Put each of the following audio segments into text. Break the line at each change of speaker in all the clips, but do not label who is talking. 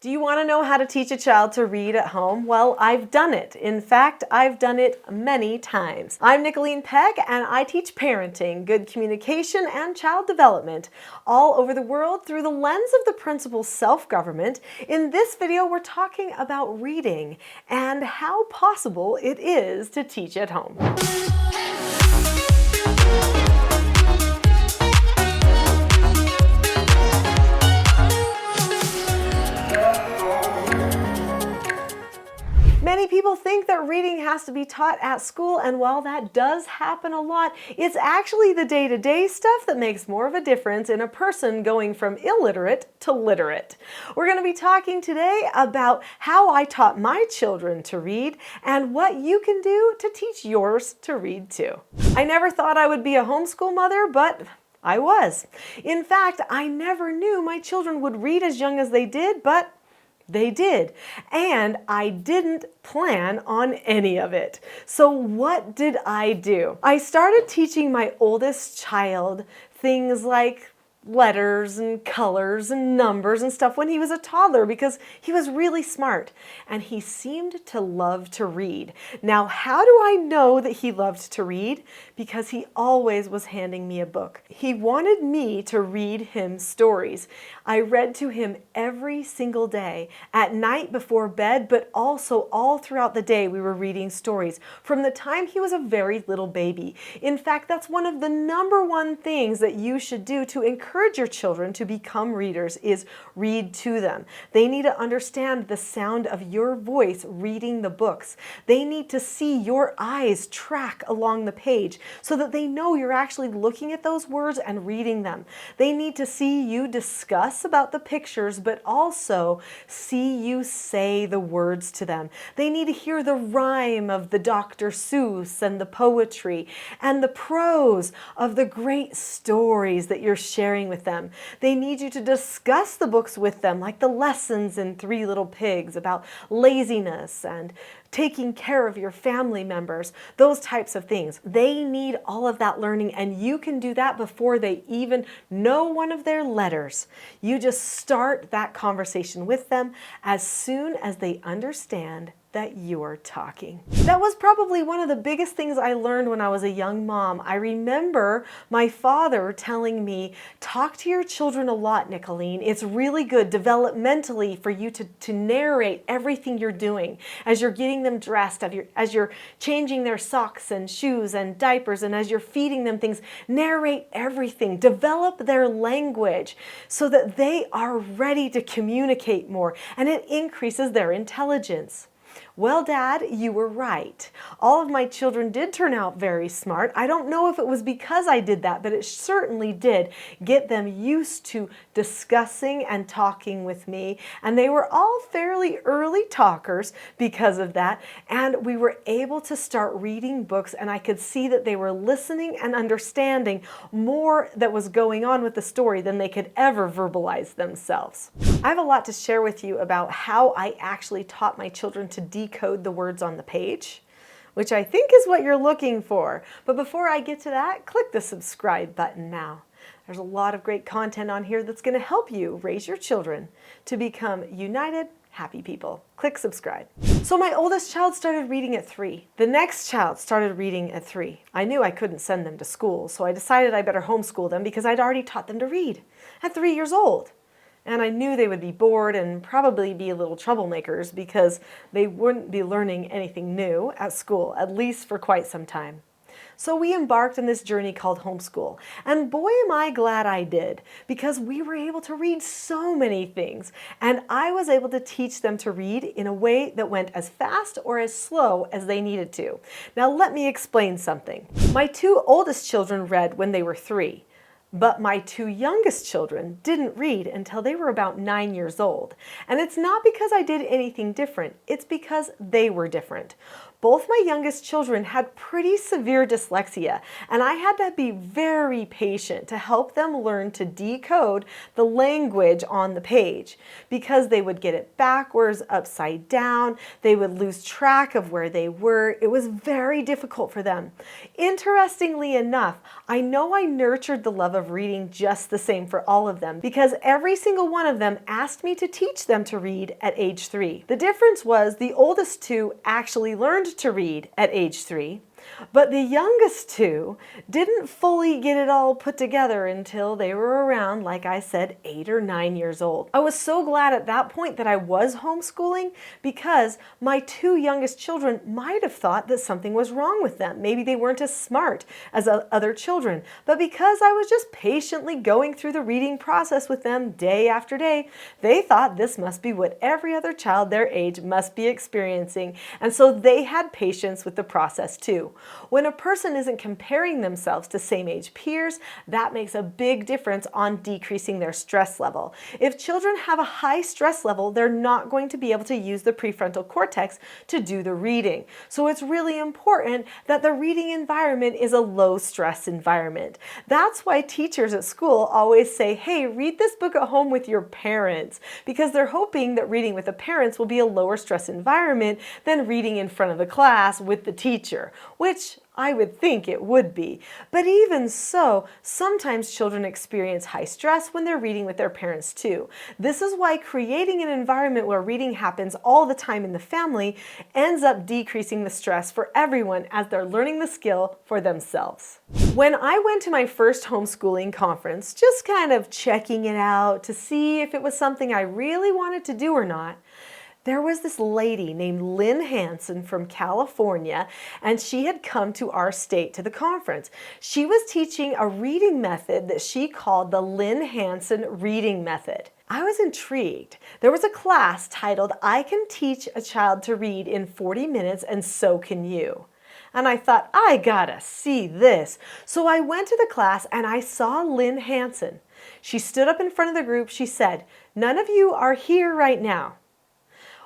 Do you want to know how to teach a child to read at home? Well, I've done it. In fact, I've done it many times. I'm Nicholeen Peck, and I teach parenting, good communication, and child development all over the world through the lens of the principle self-government. In this video, we're talking about reading and how possible it is to teach at home. Many people think that reading has to be taught at school, and while that does happen a lot, it's actually the day-to-day stuff that makes more of a difference in a person going from illiterate to literate. We're going to be talking today about how I taught my children to read and what you can do to teach yours to read too. I never thought I would be a homeschool mother, but I was. In fact, I never knew my children would read as young as they did, but they did, and I didn't plan on any of it. So what did I do? I started teaching my oldest child things like letters and colors and numbers and stuff when he was a toddler because he was really smart and he seemed to love to read. Now, how do I know that he loved to read? Because he always was handing me a book. He wanted me to read him stories. I read to him every single day, at night before bed, but also all throughout the day we were reading stories from the time he was a very little baby. In fact, that's one of the #1 things that you should do to encourage your children to become readers is read to them. They need to understand the sound of your voice reading the books. They need to see your eyes track along the page so that they know you're actually looking at those words and reading them. They need to see you discuss about the pictures, but also see you say the words to them. They need to hear the rhyme of the Dr. Seuss and the poetry and the prose of the great stories that you're sharing with them. They need you to discuss the books with them, like the lessons in Three Little Pigs about laziness and taking care of your family members, those types of things. They need all of that learning, and you can do that before they even know one of their letters. You just start that conversation with them as soon as they understand that you're talking. That was probably one of the biggest things I learned when I was a young mom. I remember my father telling me, talk to your children a lot, Nicholeen. It's really good developmentally for you to narrate everything you're doing as you're getting them dressed, as you're changing their socks and shoes and diapers, and as you're feeding them things. Narrate everything. Develop their language so that they are ready to communicate more, and it increases their intelligence. Well, Dad, you were right. All of my children did turn out very smart. I don't know if it was because I did that, but it certainly did get them used to discussing and talking with me. And they were all fairly early talkers because of that. And we were able to start reading books, and I could see that they were listening and understanding more that was going on with the story than they could ever verbalize themselves. I have a lot to share with you about how I actually taught my children to decode the words on the page, which I think is what you're looking for. But before I get to that, click the subscribe button now. There's a lot of great content on here that's going to help you raise your children to become united, happy people. Click subscribe. So my oldest child started reading at 3. The next child started reading at 3. I knew I couldn't send them to school, so I decided I better homeschool them because I'd already taught them to read at 3 years old. And I knew they would be bored and probably be a little troublemakers because they wouldn't be learning anything new at school, at least for quite some time. So we embarked on this journey called homeschool. And boy, am I glad I did, because we were able to read so many things. And I was able to teach them to read in a way that went as fast or as slow as they needed to. Now let me explain something. My 2 oldest children read when they were 3. But my 2 youngest children didn't read until they were about 9 years old. And it's not because I did anything different, it's because they were different. Both my youngest children had pretty severe dyslexia, and I had to be very patient to help them learn to decode the language on the page, because they would get it backwards, upside down, they would lose track of where they were. It was very difficult for them. Interestingly enough, I know I nurtured the love of reading just the same for all of them, because every single one of them asked me to teach them to read at age 3. The difference was the oldest two actually learned to read at age 3, but the youngest two didn't fully get it all put together until they were around, like I said, 8 or 9 years old. I was so glad at that point that I was homeschooling, because my 2 youngest children might have thought that something was wrong with them. Maybe they weren't as smart as other children, but because I was just patiently going through the reading process with them day after day, they thought this must be what every other child their age must be experiencing, and so they had patience with the process too. When a person isn't comparing themselves to same age peers, that makes a big difference on decreasing their stress level. If children have a high stress level, they're not going to be able to use the prefrontal cortex to do the reading. So it's really important that the reading environment is a low stress environment. That's why teachers at school always say, hey, read this book at home with your parents, because they're hoping that reading with the parents will be a lower stress environment than reading in front of the class with the teacher, which I would think it would be. But even so, sometimes children experience high stress when they're reading with their parents too. This is why creating an environment where reading happens all the time in the family ends up decreasing the stress for everyone as they're learning the skill for themselves. When I went to my first homeschooling conference, just kind of checking it out to see if it was something I really wanted to do or not, there was this lady named Lynn Hanson from California, and she had come to our state to the conference. She was teaching a reading method that she called the Lynn Hanson Reading Method. I was intrigued. There was a class titled, I Can Teach a Child to Read in 40 Minutes and So Can You. And I thought, I gotta see this. So I went to the class and I saw Lynn Hanson. She stood up in front of the group. She said, none of you are here right now.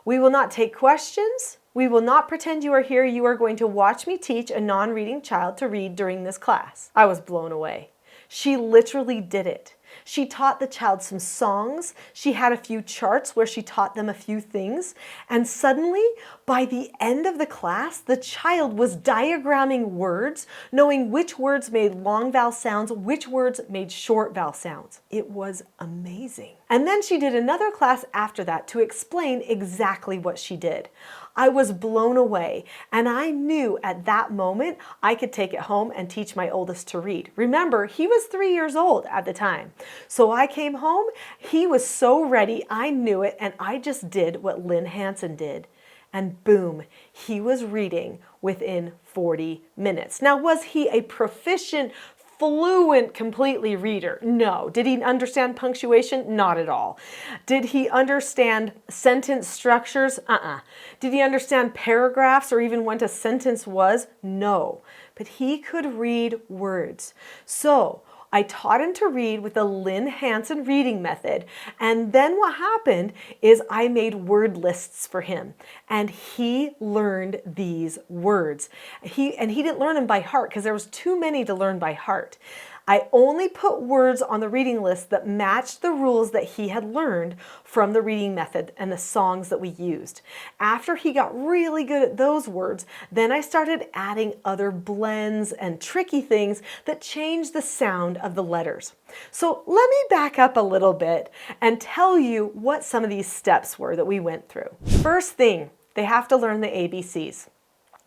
We will not take questions. We will not pretend you are here. You are going to watch me teach a non-reading child to read during this class. I was blown away. She literally did it. She taught the child some songs. She had a few charts where she taught them a few things. And suddenly, by the end of the class, the child was diagramming words, knowing which words made long vowel sounds, which words made short vowel sounds. It was amazing. And then she did another class after that to explain exactly what she did. I was blown away, and I knew at that moment I could take it home and teach my oldest to read. Remember, he was 3 years old at the time. So I came home, he was so ready, I knew it, and I just did what Lynn Hanson did. And boom, he was reading within 40 minutes. Now, was he a proficient, fluent, completely reader? No. Did he understand punctuation? Not at all. Did he understand sentence structures? Did he understand paragraphs or even what a sentence was? No. But he could read words. So I taught him to read with the Lynn Hanson reading method, and then what happened is I made word lists for him, and he learned these words. He didn't learn them by heart because there was too many to learn by heart. I only put words on the reading list that matched the rules that he had learned from the reading method and the songs that we used. After he got really good at those words, then I started adding other blends and tricky things that changed the sound of the letters. So let me back up a little bit and tell you what some of these steps were that we went through. First thing, they have to learn the ABCs.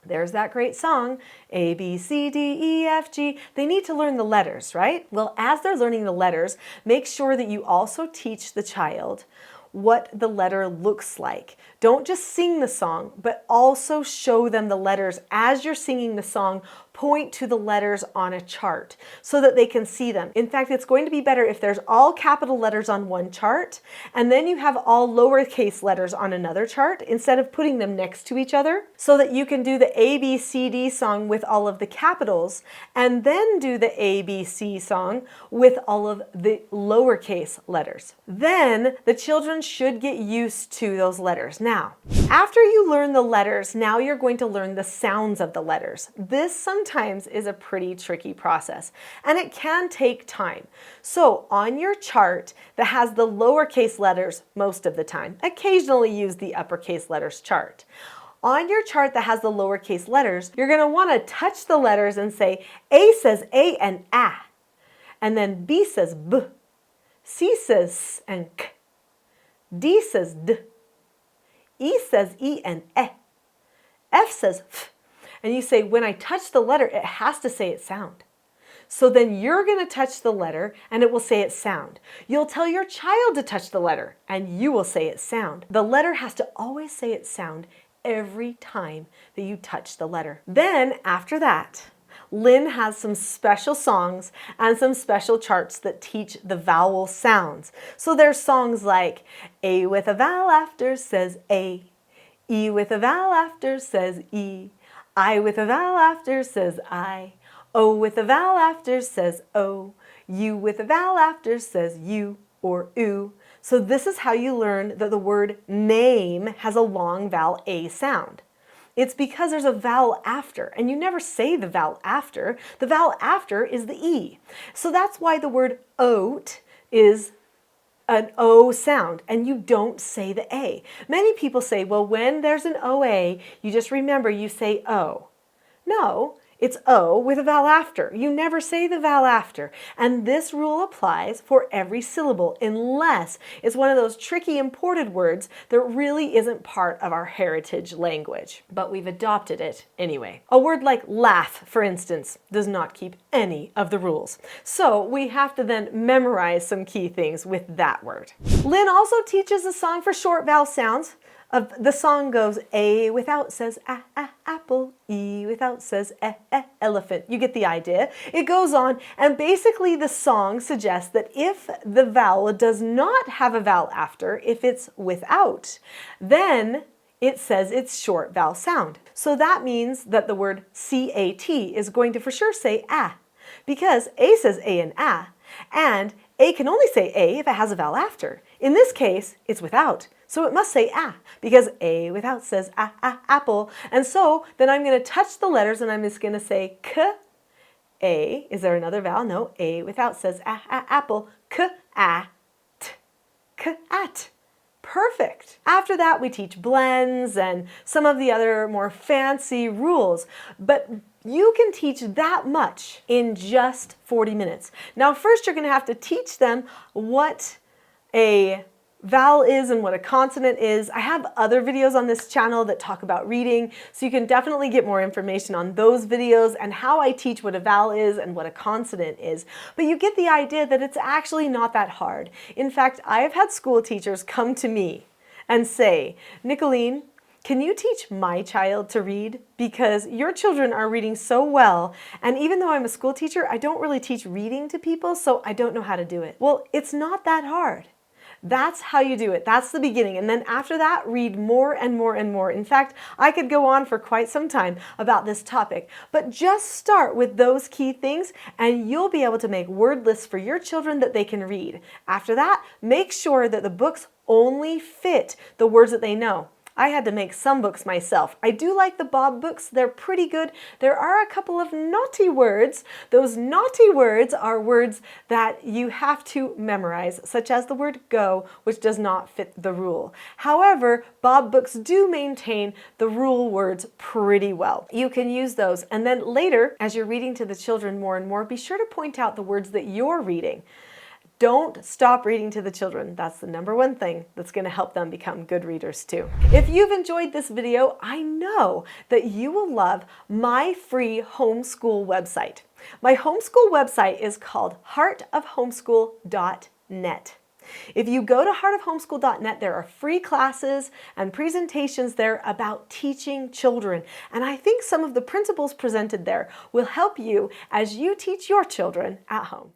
There's that great song, A, B, C, D, E, F, G. They need to learn the letters, right? Well, as they're learning the letters, make sure that you also teach the child what the letter looks like. Don't just sing the song, but also show them the letters as you're singing the song. point to the letters on a chart so that they can see them. In fact, it's going to be better if there's all capital letters on one chart and then you have all lowercase letters on another chart instead of putting them next to each other, so that you can do the ABCD song with all of the capitals and then do the ABC song with all of the lowercase letters. Then the children should get used to those letters. Now, after you learn the letters, now you're going to learn the sounds of the letters. This sometimes is a pretty tricky process and it can take time. So on your chart that has the lowercase letters most of the time, occasionally use the uppercase letters chart. On your chart that has the lowercase letters, you're going to want to touch the letters and say A says A and A, and then B says B, C says S and K, D says D, E says E and E, F says F. And you say, when I touch the letter, it has to say its sound. So then you're going to touch the letter and it will say its sound. You'll tell your child to touch the letter and you will say its sound. The letter has to always say its sound every time that you touch the letter. Then after that, Lynn has some special songs and some special charts that teach the vowel sounds. So there's songs like A with a vowel after says A, E with a vowel after says E, I with a vowel after says I, O with a vowel after says O, U with a vowel after says U or oo. So this is how you learn that the word name has a long vowel A sound. It's because there's a vowel after, and you never say the vowel after. The vowel after is the E. So that's why the word oat is an O sound, and you don't say the A. Many people say, well, when there's an OA, you just remember you say O. No, it's O with a vowel after. You never say the vowel after. And this rule applies for every syllable unless it's one of those tricky imported words that really isn't part of our heritage language. But we've adopted it anyway. A word like laugh, for instance, does not keep any of the rules. So we have to then memorize some key things with that word. Lynn also teaches a song for short vowel sounds. The song goes, A without says apple, E without says elephant. You get the idea. It goes on, and basically the song suggests that if the vowel does not have a vowel after, if it's without, then it says its short vowel sound. So that means that the word C-A-T is going to for sure say A, because A says A and A can only say A if it has a vowel after. In this case, it's without. So it must say A, because A without says apple. And so then I'm going to touch the letters and I'm just going to say K, A. Is there another vowel? No. A without says apple. K, A, T, K, at. Perfect. After that, we teach blends and some of the other more fancy rules. But you can teach that much in just 40 minutes. Now, first you're going to have to teach them what a vowel is and what a consonant is. I have other videos on this channel that talk about reading, so you can definitely get more information on those videos and how I teach what a vowel is and what a consonant is. But you get the idea that it's actually not that hard. In fact, I've had school teachers come to me and say, Nicholeen, can you teach my child to read? Because your children are reading so well, and even though I'm a school teacher, I don't really teach reading to people, so I don't know how to do it. Well, it's not that hard. That's how you do it. That's the beginning. And then after that, read more and more and more. In fact, I could go on for quite some time about this topic, but just start with those key things and you'll be able to make word lists for your children that they can read. After that, make sure that the books only fit the words that they know. I had to make some books myself. I do like the Bob books. They're pretty good. There are a couple of naughty words. Those naughty words are words that you have to memorize, such as the word go, which does not fit the rule. However, Bob books do maintain the rule words pretty well. You can use those. And then later, as you're reading to the children more and more, be sure to point out the words that you're reading. Don't stop reading to the children. That's the number one thing that's going to help them become good readers too. If you've enjoyed this video, I know that you will love my free homeschool website. My homeschool website is called heartofhomeschool.net. If you go to heartofhomeschool.net, there are free classes and presentations there about teaching children. And I think some of the principles presented there will help you as you teach your children at home.